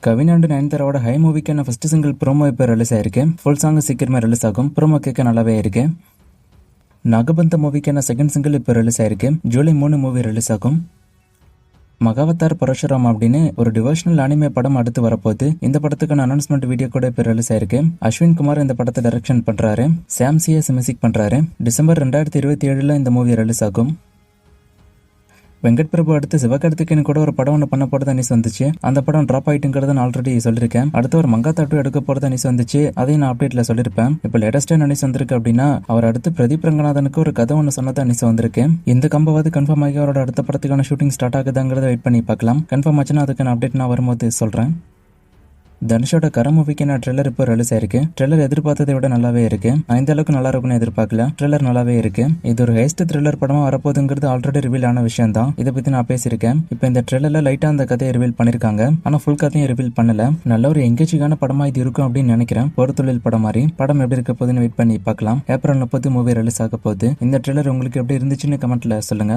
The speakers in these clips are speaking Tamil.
கவின் அண்ட் நயன்தாராவோட ஹை மூவிக்கான ஃபர்ஸ்ட் சிங்கிள் ப்ரோமோ இப்போ ரிலீஸ் ஆயிருக்கு. ஃபுல் சாங் சீக்கிரமே ரிலீஸ் ஆகும். ப்ரோமோ கேட்க நல்லாவே இருக்கு. நாகபந்த மூவிக்கான செகண்ட் சிங்கிள் இப்போ ரிலீஸ் ஆயிருக்கு. ஜூலை 3 மூவி ரிலீஸ் ஆகும். மகாவதார் பரசுராம் அப்படின்னு ஒரு டிவோஷனல் அனிமே படம் அடுத்து வரப்போகுது. இந்த படத்துக்கான அனௌன்ஸ்மெண்ட் வீடியோ கூட இப்போ ரிலீஸ் ஆயிருக்கு. அஸ்வின் குமார் இந்த படத்தை டைரக்ஷன் பண்றாரு. சாம் சிஎஸ் மியூசிக் பண்றாரு. டிசம்பர் 2027 இந்த மூவி ரிலீஸ் ஆகும். வெங்கட் பிரபு அடுத்து சிவகார்த்திகேயன் கூட ஒரு படம் ஒன்று பண்ண போறதா நியூஸ் வந்துச்சு. அந்த படம் டிராப் ஆயிட்டுங்கிறத நான் ஆல்ரெடி சொல்லியிருக்கேன். அடுத்து ஒரு மங்காத்தா 2 எடுக்க போறதா நியூஸ் வந்துச்சு. அதையும் நான் அப்டேட்ல சொல்லியிருப்பேன். இப்போ லேட்டஸ்டா நியூஸ் வந்திருக்கு அப்படின்னா அவர் அடுத்து பிரதீப் ரங்கநாதனுக்கு ஒரு கதை ஒன்று சொன்னதா நியூஸ் வந்திருக்கு. இந்த கம்பவாது கன்ஃபார்ம் ஆகி அவரோட அடுத்த படத்துக்கான ஷூட்டிங் ஸ்டார்ட் ஆகுதாங்கிறத வெயிட் பண்ணி பார்க்கலாம். கன்ஃபார்ம் ஆச்சுன்னா அதுக்கான அப்டேட் நான் வரும்போது சொல்றேன். தனுஷோட கர மூவிக்கான ட்ரெய்லர் இப்போ ரிலீஸ் ஆயிருக்கு. ட்ரெய்லர் எதிர்பார்த்ததை விட நல்லாவே இருக்கு. நான் இந்த அளவுக்கு நல்லா இருக்கும்னு எதிர்பார்க்கல. ட்ரெய்லர் நல்லாவே இருக்கு. இது ஒரு ஹேஸ்ட் த்ரில்லர் படமா வரப்போகுதுங்கிறது ஆல்ரெடி ரிவீல் ஆன விஷயம் தான். இதை பத்தி நான் பேசியிருக்கேன். இப்போ இந்த ட்ரெய்லர்ல லைட்டா அந்த கதையை ரிவீல் பண்ணிருக்காங்க. ஆனா ஃபுல் கதையும் ரிவீல் பண்ணல. நல்ல ஒரு எங்கேஜிங்கான படமா இது இருக்கும் அப்படின்னு நினைக்கிறேன். ஒரு தொழில் படம் மாதிரி. படம் எப்படி இருக்க போகுதுன்னு வெயிட் பண்ணி பார்க்கலாம். ஏப்ரல் 30 மூவி ரிலீஸ் ஆக போகுது. இந்த ட்ரெய்லர் உங்களுக்கு எப்படி இருந்துச்சுன்னு கமெண்ட்ல சொல்லுங்க.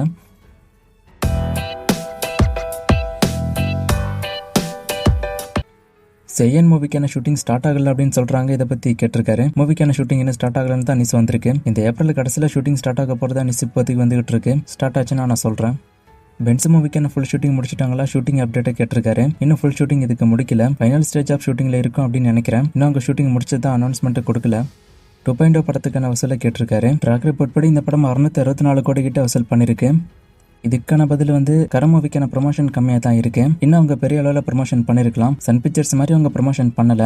செய்யன் மூவிக்கான ஷூட்டிங் ஸ்டார்ட் ஆகல அப்படின்னு சொல்றாங்க. இதை பத்தி கேட்டிருக்காரு. மூவிக்கான ஷூட்டிங் என்ன ஸ்டார்ட் ஆகலன்னு தான் நியூஸ் வந்திருக்கு. இந்த ஏப்ரல் கடைசியில ஷூட்டிங் ஸ்டார்ட் ஆக போறதா நியூஸ் இப்போதைக்கு வந்துகிட்டு இருக்கு. ஸ்டார்ட் ஆச்சுன்னா நான் சொல்றேன். பென்ஸ் மூவிக்கான ஃபுல் ஷூட்டிங் முடிச்சிட்டாங்களா? ஷூட்டிங் அப்டேட்டை கேட்டிருக்காரு. இன்னும் ஃபுல் ஷூட்டிங் இதுக்கு முடிக்கல. ஃபைனல் ஸ்டேஜ் ஆஃப் ஷூட்டிங்ல இருக்கும் அப்படின்னு நினைக்கிறேன். இன்னும் அவங்க ஷூட்டிங் முடிச்சதான் அனௌன்ஸ்மெண்ட் கொடுக்கல. 2.0 படத்துக்கான வசூலை கேட்டிருக்காரு. ட்ராக் ரிப்போர்ட் படி இந்த படம் 664 கோடி கிட்ட வசூல் பண்ணிருக்கு. இதுக்கான பதில் கர மூவிக்கான ப்ரொமோஷன் கம்மியாக தான் இருக்கு. இன்னும் அவங்க பெரிய அளவில் ப்ரொமோஷன் பண்ணிருக்கலாம். சன் பிக்சர்ஸ் மாதிரி அவங்க ப்ரொமோஷன் பண்ணல.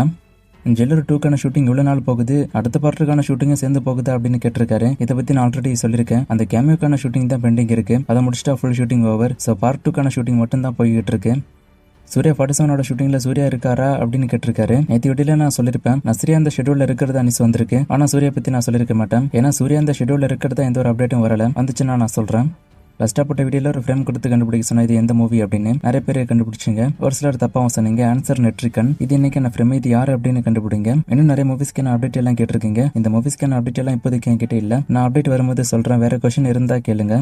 ஜெல்லர் 2க்கான ஷூட்டிங் இவ்வளவு நாள் போகுது, அடுத்த பார்ட்டுக்கான ஷூட்டிங்கும் சேர்ந்து போகுது அப்படின்னு கேட்டிருக்காரு. இதை பத்தி நான் ஆல்ரெடி சொல்லியிருக்கேன். அந்த கேமியோக்கான ஷூட்டிங் தான் பெண்டிங் இருக்கு. அதை முடிச்சுட்டா full shooting over. So part 2க்கான ஷூட்டிங் மட்டும் தான் போய்கிட்டு இருக்கு. சூர்யா 47 ஷூட்டிங்ல சூர்யா இருக்காரா அப்படின்னு கேட்டிருக்காரு. நேற்று வீடியோல நான் சொல்லியிருப்பேன். சூர்யா அந்த ஷெட்யூல்ல இருக்கிறதா நியூஸ் வந்திருக்கு. ஆனா சூர்யா பத்தி நான் சொல்லியிருக்க மாட்டேன். ஏன்னா சூர்யா அந்த ஷெட்யூல்ல இருக்கிறதா எந்த ஒரு அப்டேட்டும் வரல. வந்துச்சுன்னா நான் சொல்றேன். லாஸ்டா போட்ட வீடியோல ஒரு ஃப்ரேம் கொடுத்து கண்டுபிடிக்க சொன்னா இது எந்த மூவி அப்படின்னு நிறைய பேர் கண்டுபிடிச்சிங்க. ஒரு சிலர் தப்பாவும் சொன்னீங்க. ஆன்சர் நெட்ரிகன். இது இன்னைக்கான ஃப்ரேம். இது யாரு அப்படின்னு கண்டுபிடிங்க. இன்னும் நிறைய மூவிஸ்க்கான அப்டேட் எல்லாம் கேட்டிருக்கீங்க. இந்த மூவிஸ்க்கான அப்டேட் எல்லாம் இப்போதைக்கு என்கிட்ட இல்ல. நான் அப்டேட் வரும்போது சொல்றேன். வேற கொஸ்டின் இருந்தா கேளுங்க.